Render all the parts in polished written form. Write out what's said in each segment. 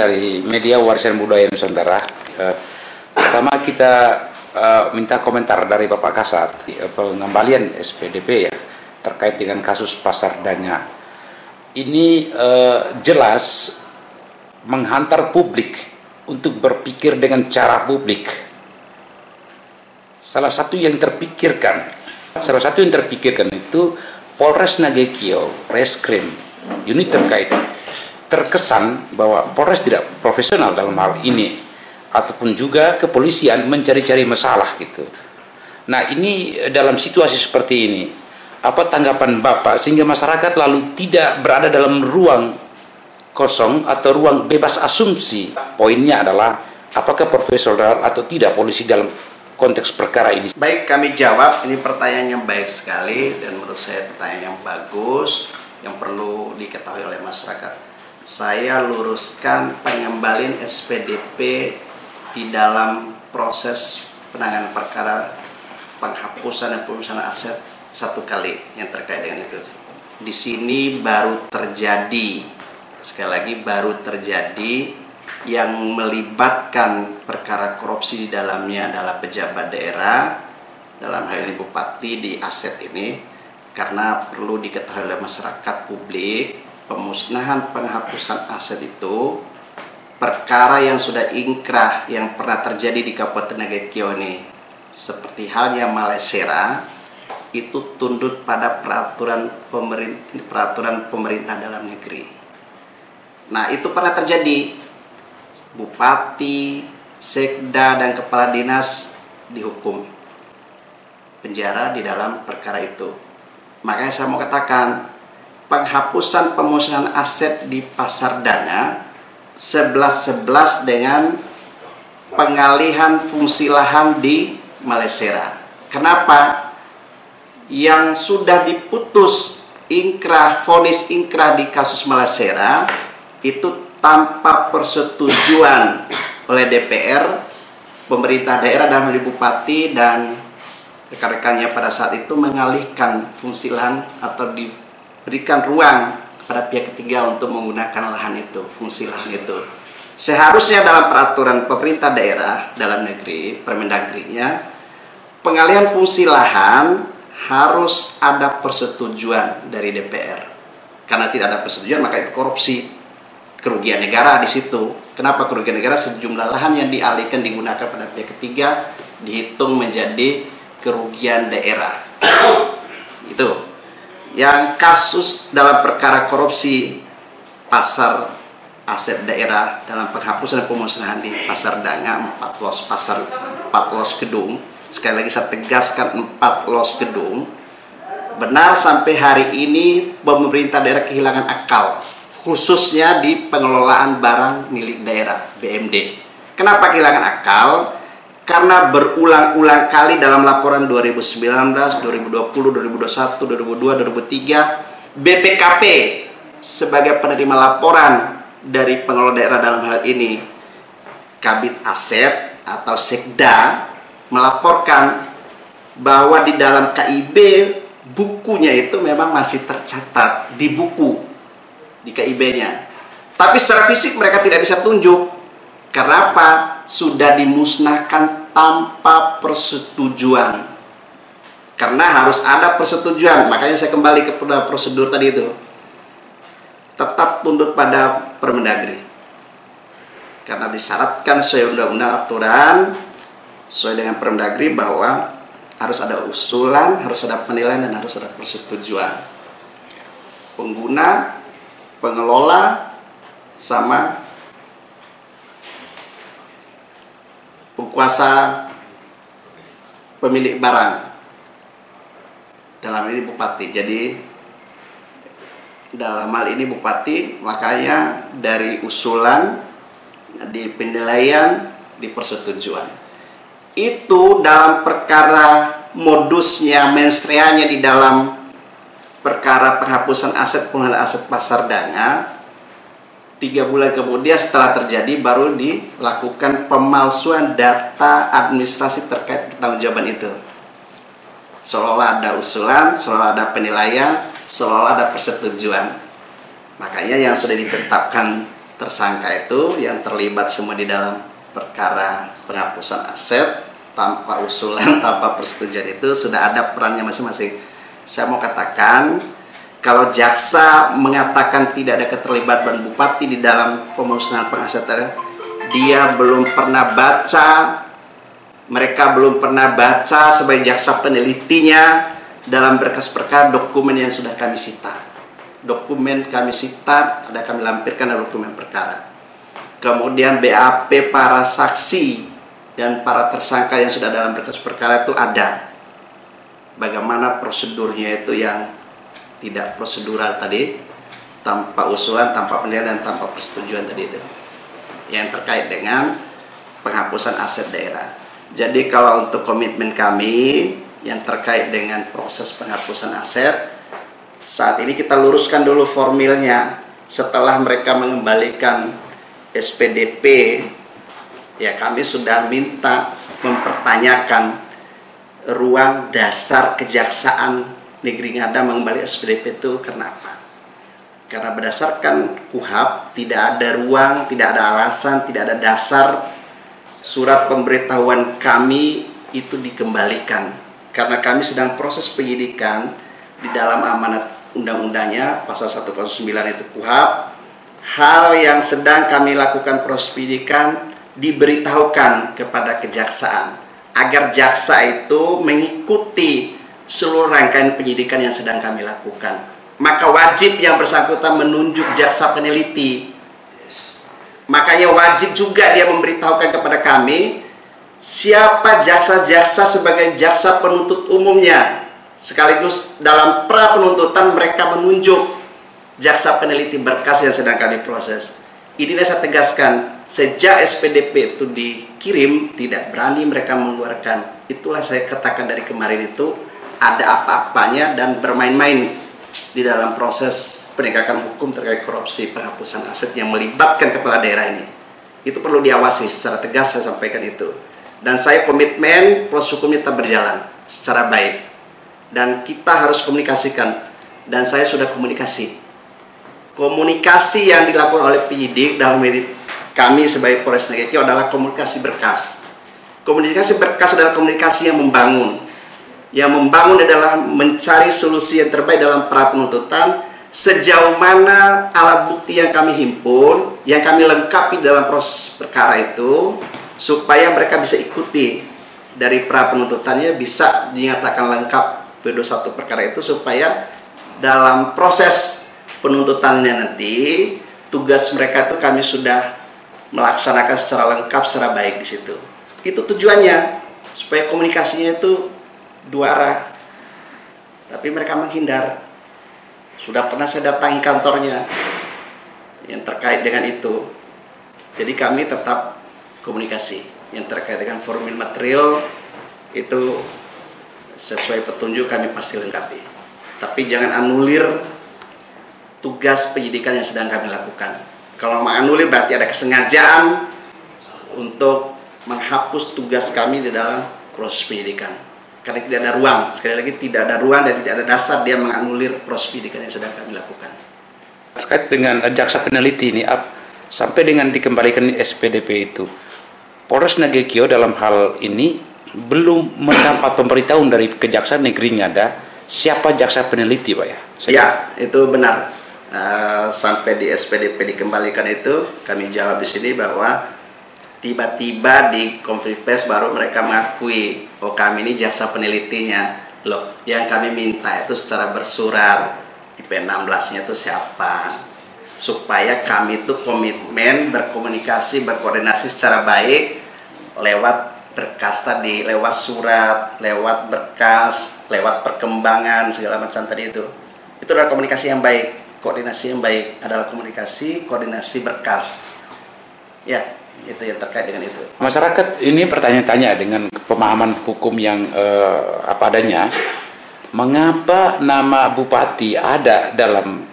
dari media Warisan Budaya Nusantara. Pertama kita minta komentar dari Bapak Kasat pengembalian SPDP ya terkait dengan kasus Pasar Danga. Ini jelas menghantar publik untuk berpikir dengan cara publik. Salah satu yang terpikirkan itu Polres Nagekio, Reskrim, unit terkait terkesan bahwa Polres tidak profesional dalam hal ini, ataupun juga kepolisian mencari-cari masalah gitu. Nah, ini dalam situasi seperti ini, apa tanggapan Bapak sehingga masyarakat lalu tidak berada dalam ruang kosong atau ruang bebas asumsi? Poinnya adalah apakah profesional atau tidak polisi dalam konteks perkara ini? Baik, kami jawab. Ini pertanyaan yang baik sekali dan menurut saya pertanyaan yang bagus yang perlu diketahui oleh masyarakat. Saya luruskan pengembalian SPDP di dalam proses penanganan perkara penghapusan dan pemisahan aset satu kali yang terkait dengan itu. Di sini baru terjadi, sekali lagi baru terjadi yang melibatkan perkara korupsi di dalamnya adalah pejabat daerah, dalam hal ini bupati di aset ini, karena perlu diketahui oleh masyarakat publik, pemusnahan penghapusan aset itu perkara yang sudah ingkrah yang pernah terjadi di Kabupaten Nagekio ini, seperti halnya Malesera, itu tunduk pada peraturan pemerintah dalam negeri. Nah, itu pernah terjadi. Bupati, sekda, dan kepala dinas dihukum penjara di dalam perkara itu. Makanya saya mau katakan, penghapusan pemusnahan aset di Pasar Danga 11-11 dengan pengalihan fungsi lahan di Malesera. Kenapa? Yang sudah diputus ingkrah, vonis ingkrah di kasus Malesera itu tanpa persetujuan oleh DPR, pemerintah daerah dalam hal bupati dan rekan-rekannya pada saat itu mengalihkan fungsi lahan atau diberikan ruang kepada pihak ketiga untuk menggunakan lahan itu, fungsi lahan itu. Seharusnya dalam peraturan pemerintah daerah dalam negeri, Permendagrinya, pengalihan fungsi lahan harus ada persetujuan dari DPR. Karena tidak ada persetujuan maka itu korupsi. Kerugian negara di situ. Kenapa kerugian negara? Sejumlah lahan yang dialihkan digunakan pada pihak ketiga dihitung menjadi kerugian daerah. Itu. Yang kasus dalam perkara korupsi pasar aset daerah dalam penghapusan dan pemusnahan di Pasar Danga 4 los gedung. Sekali lagi saya tegaskan 4 los gedung. Benar sampai hari ini pemerintah daerah kehilangan akal, khususnya di pengelolaan barang milik daerah, BMD. Kenapa kehilangan akal? Karena berulang-ulang kali dalam laporan 2019, 2020, 2021, 2002, 2003, BPKP sebagai penerima laporan dari pengelola daerah dalam hal ini, Kabid Aset atau Sekda, melaporkan bahwa di dalam KIB bukunya itu memang masih tercatat di buku, di KIB-nya. Tapi secara fisik mereka tidak bisa tunjuk. Karena apa? Sudah dimusnahkan tanpa persetujuan. Karena harus ada persetujuan. Makanya saya kembali kepada prosedur tadi itu. Tetap tunduk pada Permendagri. Karena disyaratkan sesuai undang-undang aturan, sesuai dengan Permendagri bahwa harus ada usulan, harus ada penilaian, dan harus ada persetujuan. Pengguna, pengelola, sama penguasa pemilik barang, dalam ini bupati. Jadi dalam hal ini bupati, makanya dari usulan, di penilaian, di persetujuan. Itu dalam perkara modusnya, mensreanya di dalam perkara penghapusan aset, penggunaan aset Pasar Danga. 3 bulan kemudian setelah terjadi baru dilakukan pemalsuan data administrasi terkait pertanggungjawaban itu. Seolah ada usulan, seolah ada penilaian, seolah ada persetujuan. Makanya yang sudah ditetapkan tersangka itu yang terlibat semua di dalam perkara penghapusan aset tanpa usulan, tanpa persetujuan itu sudah ada perannya masing-masing. Saya mau katakan, kalau jaksa mengatakan tidak ada keterlibatan bupati di dalam pemusnahan pengasetan, dia belum pernah baca, mereka belum pernah baca sebagai jaksa penelitinya dalam berkas perkara dokumen yang sudah kami sita. Dokumen kami sita, ada kami lampirkan dalam dokumen perkara. Kemudian BAP para saksi dan para tersangka yang sudah dalam berkas perkara itu ada. Bagaimana prosedurnya itu yang tidak prosedural tadi, tanpa usulan, tanpa penilaian, dan tanpa persetujuan tadi itu, yang terkait dengan penghapusan aset daerah. Jadi kalau untuk komitmen kami yang terkait dengan proses penghapusan aset, saat ini kita luruskan dulu formilnya. Setelah mereka mengembalikan SPDP, ya kami sudah minta mempertanyakan ruang dasar Kejaksaan Negeri Ngada mengembalikan SPDP itu kenapa? Karena berdasarkan KUHP tidak ada ruang, tidak ada alasan, tidak ada dasar surat pemberitahuan kami itu dikembalikan. Karena kami sedang proses penyidikan di dalam amanat undang-undangnya pasal 109 itu KUHP, hal yang sedang kami lakukan proses penyidikan diberitahukan kepada kejaksaan agar jaksa itu mengikuti seluruh rangkaian penyidikan yang sedang kami lakukan. Maka wajib yang bersangkutan menunjuk jaksa peneliti. Makanya wajib juga dia memberitahukan kepada kami siapa jaksa-jaksa sebagai jaksa penuntut umumnya. Sekaligus dalam pra penuntutan mereka menunjuk jaksa peneliti berkas yang sedang kami proses. Ini saya tegaskan, sejak SPDP itu dikirim tidak berani mereka mengeluarkan. Itulah saya katakan dari kemarin itu ada apa-apanya dan bermain-main di dalam proses penegakan hukum terkait korupsi penghapusan aset yang melibatkan kepala daerah ini. Itu perlu diawasi secara tegas, saya sampaikan itu. Dan saya komitmen proses hukumnya tetap berjalan secara baik. Dan kita harus komunikasikan, dan saya sudah komunikasi. Komunikasi yang dilakukan oleh penyidik dalam kami sebagai Polres Nagekio adalah komunikasi berkas. Komunikasi berkas adalah komunikasi yang membangun. Yang membangun adalah mencari solusi yang terbaik dalam pra penuntutan, sejauh mana alat bukti yang kami himpun, yang kami lengkapi dalam proses perkara itu, supaya mereka bisa ikuti dari pra penuntutannya, bisa dinyatakan lengkap P21 perkara itu, supaya dalam proses penuntutannya nanti tugas mereka itu kami sudah melaksanakan secara lengkap, secara baik di situ. Itu tujuannya, supaya komunikasinya itu dua arah. Tapi mereka menghindar. Sudah pernah saya datangi kantornya yang terkait dengan itu. Jadi kami tetap komunikasi yang terkait dengan formil material itu sesuai petunjuk kami pasti lengkapi. Tapi jangan anulir tugas penyidikan yang sedang kami lakukan. Kalau menganulir berarti ada kesengajaan untuk menghapus tugas kami di dalam proses penyidikan. Karena tidak ada ruang, sekali lagi tidak ada ruang dan tidak ada dasar dia menganulir proses penyidikan yang sedang kami lakukan. Terkait dengan jaksa peneliti ini, sampai dengan dikembalikan SPDP itu, Polres Nagekio dalam hal ini belum mendapat pemberitahuan dari Kejaksaan Negeri Ngada siapa jaksa peneliti, Pak ya? Ya, itu benar. Sampai di SPDP dikembalikan itu, kami jawab di sini bahwa tiba-tiba di konferensi pers baru mereka mengakui, oh kami ini jaksa penelitinya. Loh, yang kami minta itu secara bersurat, di P16-nya itu siapa? Supaya kami itu komitmen berkomunikasi, berkoordinasi secara baik lewat berkas tadi, lewat surat, lewat berkas, lewat perkembangan segala macam tadi itu. Itu adalah komunikasi yang baik. Koordinasi yang baik adalah komunikasi, koordinasi berkas. Ya, itu yang terkait dengan itu. Masyarakat ini bertanya-tanya dengan pemahaman hukum yang apa adanya. Mengapa nama bupati ada dalam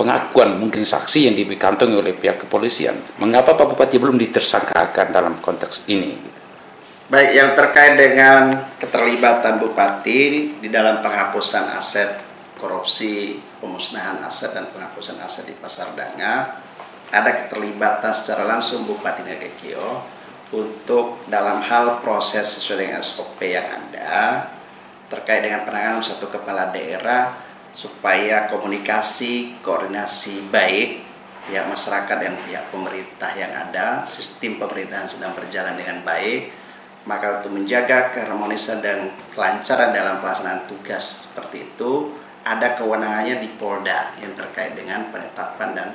pengakuan mungkin saksi yang dikantongi oleh pihak kepolisian? Mengapa Pak Bupati belum ditersangkakan dalam konteks ini? Baik, yang terkait dengan keterlibatan bupati di dalam penghapusan aset korupsi, pemusnahan aset dan penghapusan aset di Pasar Danga, ada keterlibatan secara langsung Bupati Nagekio untuk dalam hal proses sesuai dengan SOP yang ada terkait dengan penanganan satu kepala daerah supaya komunikasi, koordinasi baik pihak masyarakat dan pihak pemerintah yang ada, sistem pemerintahan sedang berjalan dengan baik. Maka untuk menjaga keharmonisan dan kelancaran dalam pelaksanaan tugas seperti itu, ada kewenangannya di Polda yang terkait dengan penetapan dan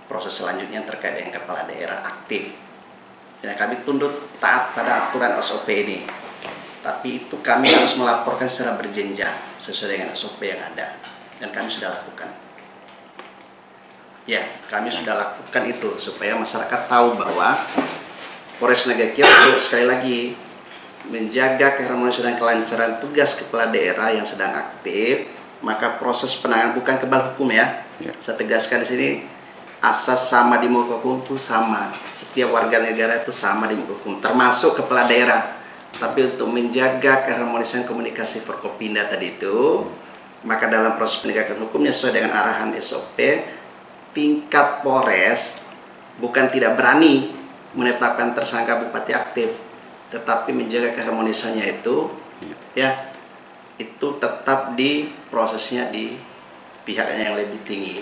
proses selanjutnya terkait dengan kepala daerah aktif. Dan kami tunduk taat pada aturan SOP ini. Tapi itu kami harus melaporkan secara berjenjang sesuai dengan SOP yang ada. Dan kami sudah lakukan. Ya, kami sudah lakukan itu supaya masyarakat tahu bahwa Polres Nagekio itu sekali lagi menjaga keharmonisan dan kelancaran tugas kepala daerah yang sedang aktif, maka proses penanganan bukan kebal hukum ya. Saya tegaskan di sini, asas sama di muka hukum itu sama. Setiap warga negara itu sama di muka hukum, termasuk kepala daerah. Tapi untuk menjaga keharmonisan komunikasi Forkopimda tadi itu, maka dalam proses penegakan hukumnya sesuai dengan arahan SOP, tingkat Polres bukan tidak berani menetapkan tersangka bupati aktif, tetapi menjaga keharmonisannya itu ya itu tetap di prosesnya di pihaknya yang lebih tinggi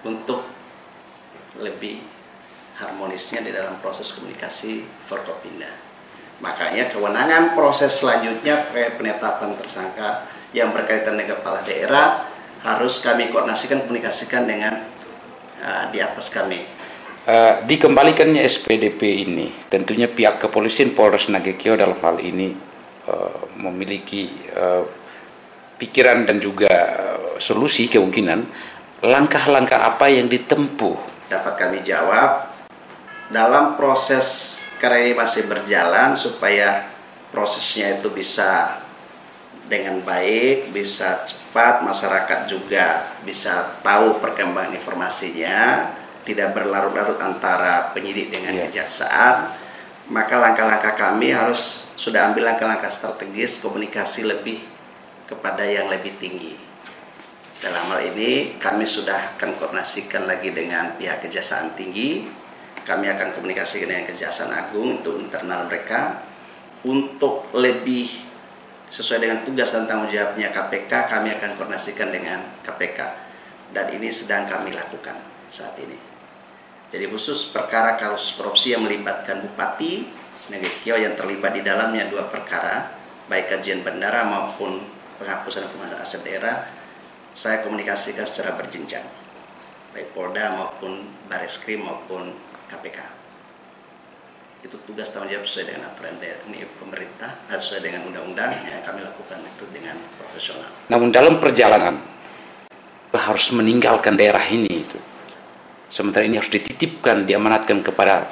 untuk lebih harmonisnya di dalam proses komunikasi Forkopimda. Makanya kewenangan proses selanjutnya penetapan tersangka yang berkaitan dengan kepala daerah harus kami koordinasikan, komunikasikan dengan di atas kami. Dikembalikannya SPDP ini, tentunya pihak kepolisian Polres Nagekio dalam hal ini memiliki pikiran dan juga solusi kemungkinan langkah-langkah apa yang ditempuh. Dapat kami jawab, dalam proses karya masih berjalan supaya prosesnya itu bisa dengan baik, bisa cepat, masyarakat juga bisa tahu perkembangan informasinya, tidak berlarut-larut antara penyidik dengan kejaksaan. Maka langkah-langkah kami harus sudah ambil langkah-langkah strategis komunikasi lebih kepada yang lebih tinggi. Dalam hal ini kami sudah akan koordinasikan lagi dengan pihak Kejaksaan Tinggi. Kami akan komunikasikan dengan Kejaksaan Agung untuk internal mereka. Untuk lebih sesuai dengan tugas dan tanggung jawabnya KPK, kami akan koordinasikan dengan KPK. Dan ini sedang kami lakukan saat ini. Jadi khusus perkara kasus korupsi yang melibatkan Bupati Nagekio yang terlibat di dalamnya 2 perkara, baik kajian bandara maupun penghapusan penggunaan aset daerah, saya komunikasikan secara berjenjang, baik Polda maupun Bareskrim maupun KPK. Itu tugas tanggung jawab sesuai dengan aturan ini pemerintah, sesuai dengan undang-undang yang kami lakukan itu dengan profesional. Namun dalam perjalanan harus meninggalkan daerah ini itu. Sementara ini harus dititipkan, diamanatkan kepada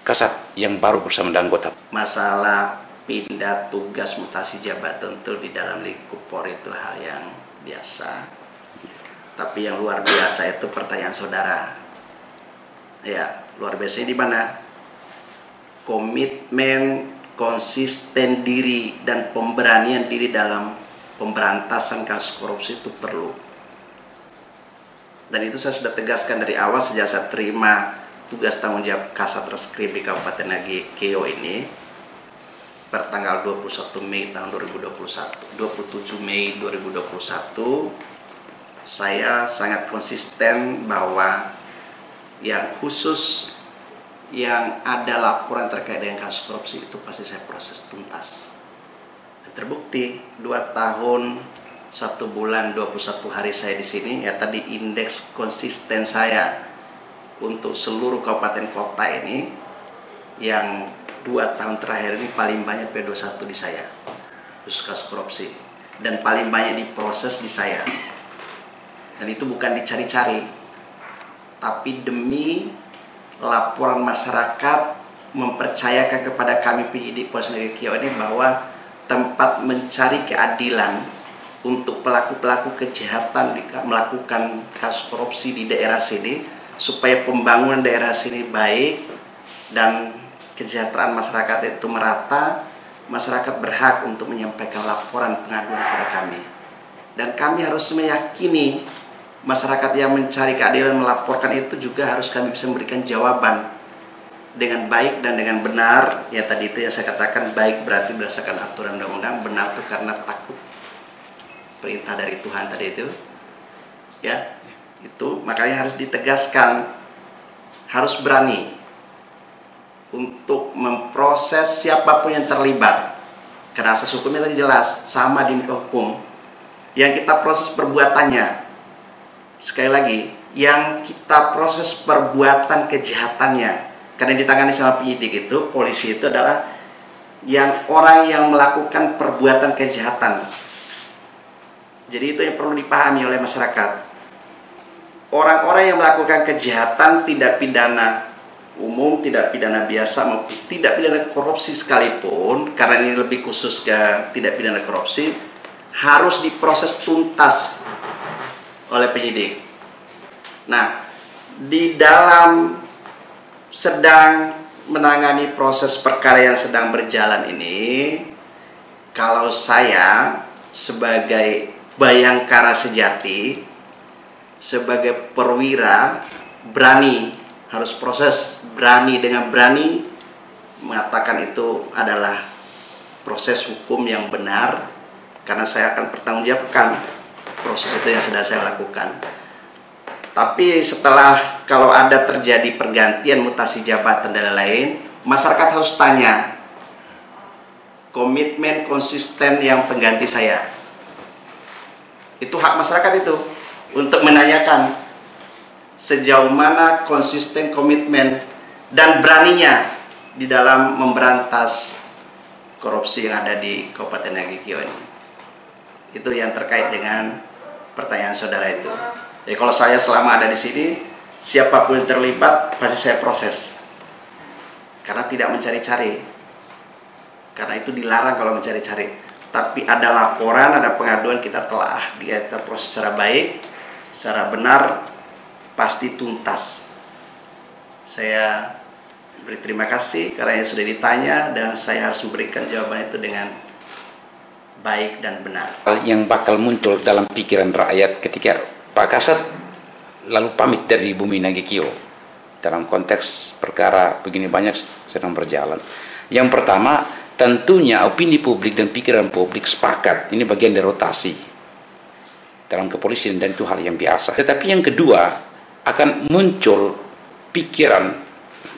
Kasat yang baru bersama dengan anggota. Masalah pindah tugas mutasi jabatan tentu di dalam lingkup Polri itu hal yang biasa. Tapi yang luar biasa itu pertanyaan saudara. Ya, luar biasa di mana? Komitmen, konsisten diri dan pemberanian diri dalam pemberantasan kasus korupsi itu perlu. Dan itu saya sudah tegaskan dari awal sejak saya terima tugas tanggung jawab Kasat Reskrim di Kabupaten Nagekio ini per tanggal 21 Mei tahun 2021, 27 Mei 2021, saya sangat konsisten bahwa yang khusus yang ada laporan terkait dengan kasus korupsi itu pasti saya proses tuntas. Dan terbukti 2 tahun 1 bulan 21 hari saya di sini, ya tadi indeks konsisten saya untuk seluruh kabupaten kota ini yang 2 tahun terakhir ini paling banyak P21 di saya khusus kasus korupsi, dan paling banyak diproses di saya. Dan itu bukan dicari-cari, tapi demi laporan masyarakat mempercayakan kepada kami penyidik Polres Nagekio ini bahwa tempat mencari keadilan untuk pelaku-pelaku kejahatan melakukan kasus korupsi di daerah sini, supaya pembangunan daerah sini baik dan kesejahteraan masyarakat itu merata, masyarakat berhak untuk menyampaikan laporan pengaduan kepada kami. Dan kami harus meyakini masyarakat yang mencari keadilan melaporkan itu juga harus kami bisa memberikan jawaban dengan baik dan dengan benar. Ya tadi itu yang saya katakan, baik berarti berdasarkan aturan undang-undang, benar itu karena takut perintah dari Tuhan tadi itu. Ya, itu makanya harus ditegaskan, harus berani untuk memproses siapapun yang terlibat. Karena asas hukumnya tadi jelas, sama di muka hukum. Yang kita proses perbuatannya, sekali lagi, yang kita proses perbuatan kejahatannya, karena ditangani sama penyidik itu, polisi itu adalah orang yang melakukan perbuatan kejahatan. Jadi itu yang perlu dipahami oleh masyarakat. Orang-orang yang melakukan kejahatan, tidak pidana umum, tidak pidana biasa, maupun tidak pidana korupsi sekalipun, karena ini lebih khusus ke tidak pidana korupsi, harus diproses tuntas oleh penyidik. Nah, di dalam sedang menangani proses perkara yang sedang berjalan ini, kalau saya sebagai bayangkara sejati, sebagai perwira, berani, harus proses berani, dengan berani mengatakan itu adalah proses hukum yang benar, karena saya akan pertanggungjawabkan proses itu yang sudah saya lakukan. Tapi setelah kalau ada terjadi pergantian, mutasi jabatan dan lain-lain, masyarakat harus tanya komitmen konsisten yang pengganti saya. Itu hak masyarakat itu untuk menanyakan sejauh mana konsisten, komitmen, dan beraninya di dalam memberantas korupsi yang ada di Kabupaten Nagekio ini. Itu yang terkait dengan pertanyaan saudara itu. Jadi kalau saya selama ada di sini, siapapun yang terlibat pasti saya proses. Karena tidak mencari-cari. Karena itu dilarang kalau mencari-cari. Tapi ada laporan, ada pengaduan, kita telah kita proses secara baik, secara benar, pasti tuntas. Saya beri terima kasih karena yang sudah ditanya, dan saya harus memberikan jawaban itu dengan baik dan benar. Yang bakal muncul dalam pikiran rakyat ketika Pak Kasat lalu pamit dari bumi Nagekio dalam konteks perkara begini banyak sedang berjalan. Yang pertama, tentunya opini publik dan pikiran publik sepakat ini bagian dari rotasi dalam kepolisian, dan itu hal yang biasa. Tetapi yang kedua, akan muncul pikiran,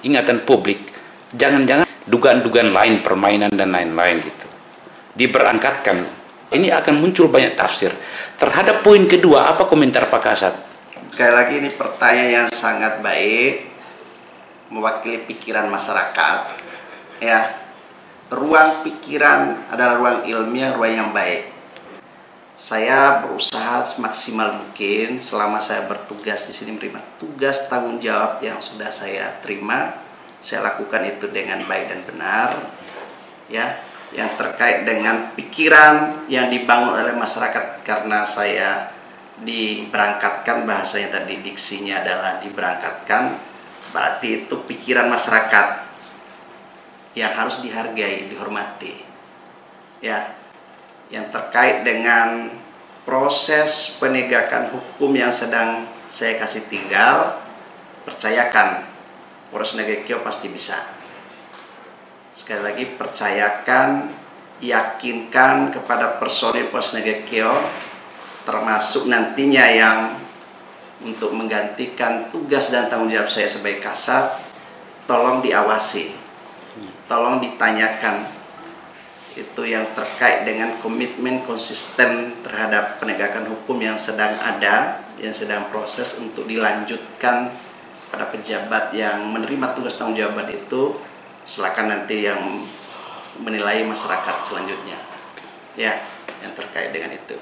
ingatan publik, jangan-jangan dugaan-dugaan lain, permainan dan lain-lain gitu diberangkatkan. Ini akan muncul banyak tafsir. Terhadap poin kedua, apa komentar Pak Kasat? Sekali lagi ini pertanyaan yang sangat baik, mewakili pikiran masyarakat. Ya, ruang pikiran adalah ruang ilmiah, ruang yang baik. Saya berusaha semaksimal mungkin selama saya bertugas di sini, menerima tugas tanggung jawab yang sudah saya terima, saya lakukan itu dengan baik dan benar. Ya, yang terkait dengan pikiran yang dibangun oleh masyarakat, karena saya diberangkatkan, bahasanya tadi diksinya adalah diberangkatkan, berarti itu pikiran masyarakat yang harus dihargai, dihormati. Ya, yang terkait dengan proses penegakan hukum yang sedang saya kasih tinggal, percayakan Polres Nagekio pasti bisa. Sekali lagi, percayakan, yakinkan kepada personil Polres Nagekio, termasuk nantinya yang untuk menggantikan tugas dan tanggung jawab saya sebagai Kasat, tolong diawasi, tolong ditanyakan itu yang terkait dengan komitmen konsisten terhadap penegakan hukum yang sedang ada, yang sedang proses untuk dilanjutkan pada pejabat yang menerima tugas tanggung jawab itu. Silakan nanti yang menilai masyarakat selanjutnya, ya, yang terkait dengan itu.